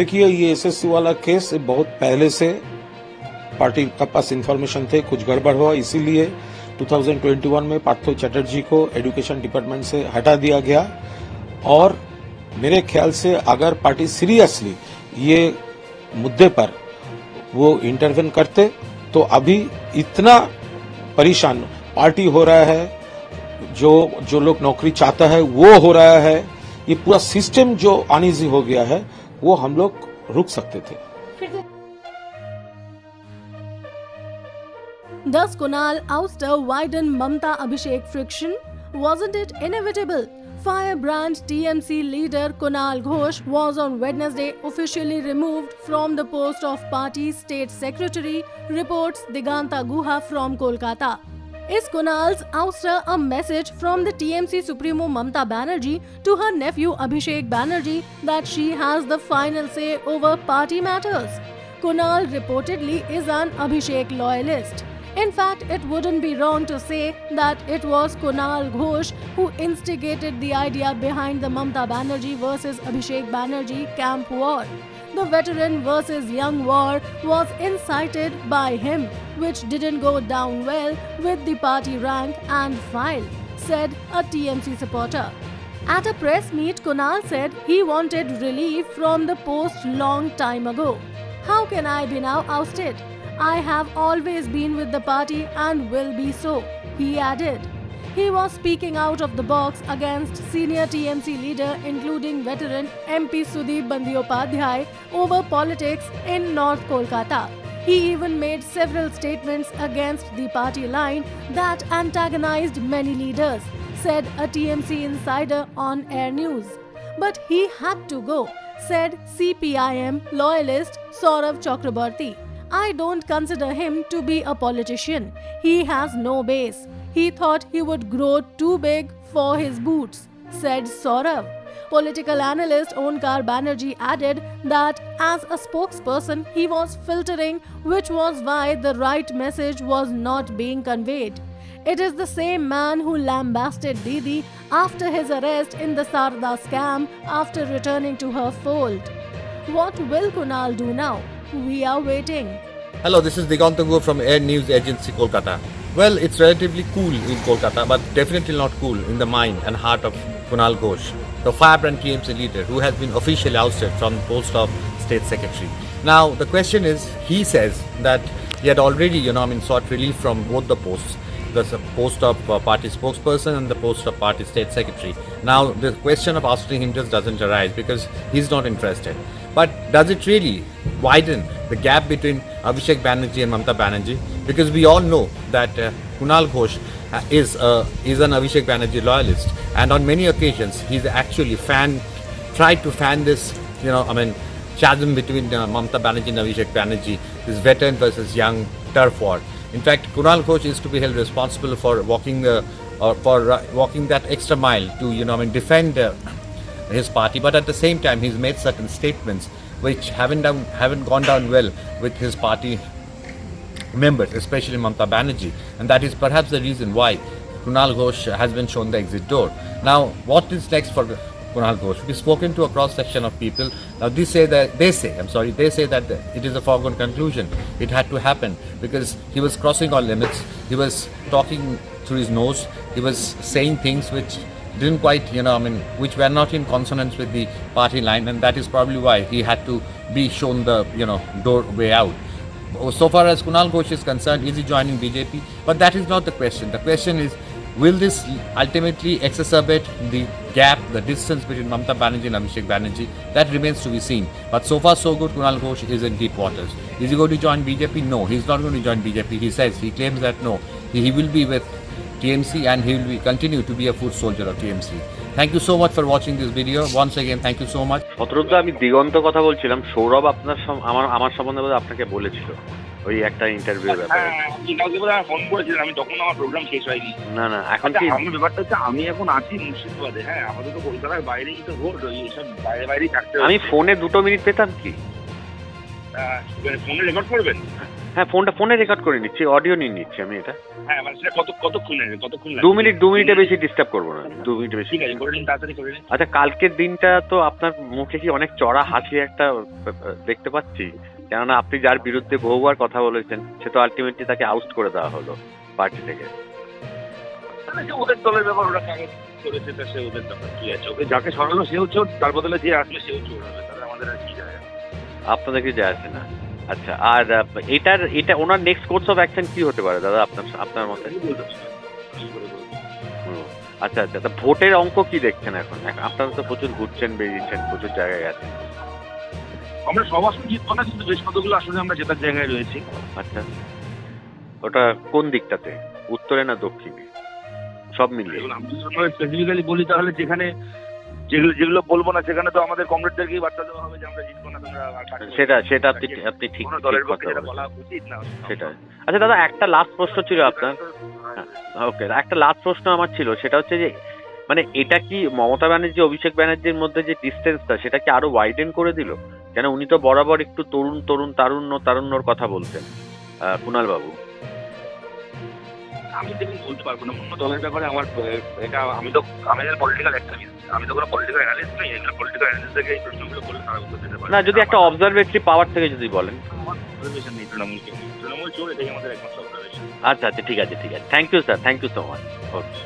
देखिए, ये एसएससी वाला केस बहुत पहले से पार्टी का पास इंफॉर्मेशन थे, कुछ गड़बड़ हुआ, इसीलिए 2021 में पार्थो चैटर्जी को एजुकेशन डिपार्टमेंट से हटा दिया गया। और मेरे ख्याल से अगर पार्टी सीरियसली ये मुद्दे पर वो इंटरवेन करते तो अभी इतना परेशान पार्टी हो रहा है, जो लोग नौकरी चाहता है वो हो रहा है, ये पूरा सिस्टम जो अनईजी हो गया है वो हम लोग रुक सकते थे। Does Kunal ouster widen Mamta Abhishek friction? Wasn't it inevitable? Firebrand TMC leader Kunal Ghosh was on Wednesday officially removed from the post of party state secretary, reports Diganta Guha from Kolkata. Is Kunal's ouster a message from the TMC Supremo Mamta Banerjee to her nephew Abhishek Banerjee that she has the final say over party matters? Kunal reportedly is an Abhishek loyalist. In fact, it wouldn't be wrong to say that it was Kunal Ghosh who instigated the idea behind the Mamta Banerjee versus Abhishek Banerjee camp war. The veteran versus young war was incited by him, which didn't go down well with the party rank and file, said a TMC supporter. At a press meet, Kunal said he wanted relief from the post long time ago. How can I be now ousted? I have always been with the party and will be so, he added. He was speaking out of the box against senior TMC leader including veteran MP Sudeep Bandyopadhyay over politics in North Kolkata. He even made several statements against the party line that antagonized many leaders, said a TMC insider on Air News. But he had to go, said CPIM loyalist Saurav Chakrabarti. I don't consider him to be a politician. He has no base. He thought he would grow too big for his boots, said Saurav. Political analyst Onkar Banerjee added that as a spokesperson he was filtering, which was why the right message was not being conveyed. It is the same man who lambasted Didi after his arrest in the Sarda scam after returning to her fold. What will Kunal do now? We are waiting. Hello, this is Diganta Guha from Air News Agency, Kolkata. Well, it's relatively cool in Kolkata, but definitely not cool in the mind and heart of Kunal Ghosh, the firebrand TMC leader who has been officially ousted from the post of State Secretary. Now, the question is, he says that he had already, sought relief from both the posts. The post of party spokesperson and the post of party state secretary. Now, the question of ousting him just doesn't arise because he's not interested. But does it really widen the gap between Abhishek Banerjee and Mamta Banerjee? Because we all know that Kunal Ghosh is an Abhishek Banerjee loyalist, and on many occasions he's actually tried to fan this, chasm between Mamta Banerjee and Abhishek Banerjee, this veteran versus young turf war. In fact, Kunal Ghosh is to be held responsible for walking that extra mile to defend his party, but at the same time he's made certain statements which haven't gone down well with his party members, especially Mamta Banerjee, and that is perhaps the reason why Kunal Ghosh has been shown the exit door. Now, what is next for Kunal Ghosh? We've spoken to a cross section of people. Now they say that it is a foregone conclusion. It had to happen because he was crossing all limits. He was talking through his nose. He was saying things which didn't quite, which were not in consonance with the party line, and that is probably why he had to be shown the, doorway out. So far as Kunal Ghosh is concerned, is he joining BJP? But that is not the question. The question is, will this ultimately exacerbate the gap, the distance between Mamta Banerjee and Abhishek Banerjee? That remains to be seen. But so far so good, Kunal Ghosh is in deep waters. Is he going to join BJP? No, he's not going to join BJP. He claims that no, he will be with TMC and he will continue to be a foot soldier of TMC. Thank you so much for watching this video. Once again, thank you so much. অতরূপদা, আমি দিগন্ত কথা বলছিলাম। সৌরভ আমার সম্বন্ধে আপনাকে বলেছিল ওই একটা interview ব্যাপারে। ফোন করেছিলেন, আমি তখন আমার প্রোগ্রাম শেষ হয়নি। না এখন কি আমার ব্যাপারটা হচ্ছে, আমি এখন আছি মুর্শিদাবাদে। হ্যাঁ, আমাদের তো কলকাতার বাইরেই তো রোড, এইসব বাইরেই থাকতে। আমি ফোনে 2 মিনিট পেতাম কি? ফোনে রেকর্ড করবেন? হ্যাঁ ফোনে রেকর্ড করে নিচ্ছি, অডিও নিয়ে নিচ্ছি আমি এটা। হ্যাঁ মানে সেটা কতক্ষণ লাগবে? 2 মিনিটের বেশি ডিস্টার্ব করবো না, 2 মিনিটের বেশি। ঠিক আছে, করে নিন, তাড়াতাড়ি করে নিন। আচ্ছা, কালকের দিনটা তো আপনার মুখে কি অনেক চড়া হাসি একটা দেখতে পাচ্ছি, কেননা আপনি যার বিরুদ্ধে বহুবার কথা বলেছেন সে তো আলটিমেটলি তাকে আউট করে দেওয়া হলো পার্টি থেকে। তাহলে যে ওদের দলের ব্যাপার, ওরা কাগজ করেছে, তা সে ওদের ব্যাপার, কি আছে? ওকে যাকে সরালো সেও চোর, তার বদলে যে আসলে সেও চোর হবে, তাহলে আমাদের আর কি যায়? আপনাদের কি যায় আসে না? আচ্ছা, আর এটা ওনার নেক্সট কোর্স অফ অ্যাকশন কি হতে পারে দাদা আপনার মতে? আমি বলতে পারছি না। আমি করে বলছি। হুম। আচ্ছা আচ্ছা, তা ভোটের অঙ্ক কি দেখছেন এখন? আপনারা তো প্রচুর ঘুরছেন, বেরিয়েছেন, প্রচুর জায়গায় গেছেন। আমরা সব আসন জিতবো না, কিন্তু বেশ কতগুলো আসলে আমরা জেতার জায়গায় রয়েছি। আচ্ছা, ওটা কোন দিকটাতে, উত্তরে না দক্ষিণে, সব মিলিয়ে? এগুলো আমি স্পেসিফিক্যালি বলি, তাহলে যেখানে যেগুলো বলবো না সেখানে তো আমাদের কমরেডদেরকেই বার্তা দেওয়া হবে যে আমরা জিতবো না, তোমরা সেটা আপনি ঠিক কোনো দলের ঠিক পক্ষে কথা যেটা বলেছেন। বলা উচিত না। সেটা। আচ্ছা দাদা, একটা লাস্ট প্রশ্ন ছিল আপনার। ওকে, একটা লাস্ট প্রশ্ন আমার ছিল, সেটা হচ্ছে যে মানে এটা কি মমতা ব্যানার্জি অভিষেক ব্যানার্জির মধ্যে যে ডিস্টেন্সটা সেটা কি আরো ওয়াইডেন করে দিল? কেন উনি তো বরাবর একটু তারুণ্যর কথা বলতেন কুণাল বাবু। আমি দেখুন বলতে পারবো না অন্য দলের ব্যাপারে, আমার এটা আমি পলিটিক্যাল অ্যাক্টিভিস্ট, আমি তো কোনো পলিটিক্যাল অ্যানালিস্ট নই। এগুলো পলিটিক্যাল অ্যানালিস্ট থেকে এই প্রশ্নগুলো করলে তারা উত্তর দিতে পারে না, যদি একটা অবজারভেটরি পাওয়ার থেকে যদি বলেন। আমার অবজারভেশন নেই তৃণমূলকে, তৃণমূল চোর, এটাই আমাদের একমাত্র অবজারভেশন। আচ্ছা আচ্ছা, ঠিক আছে। Thank you sir, thank you so much. Okay.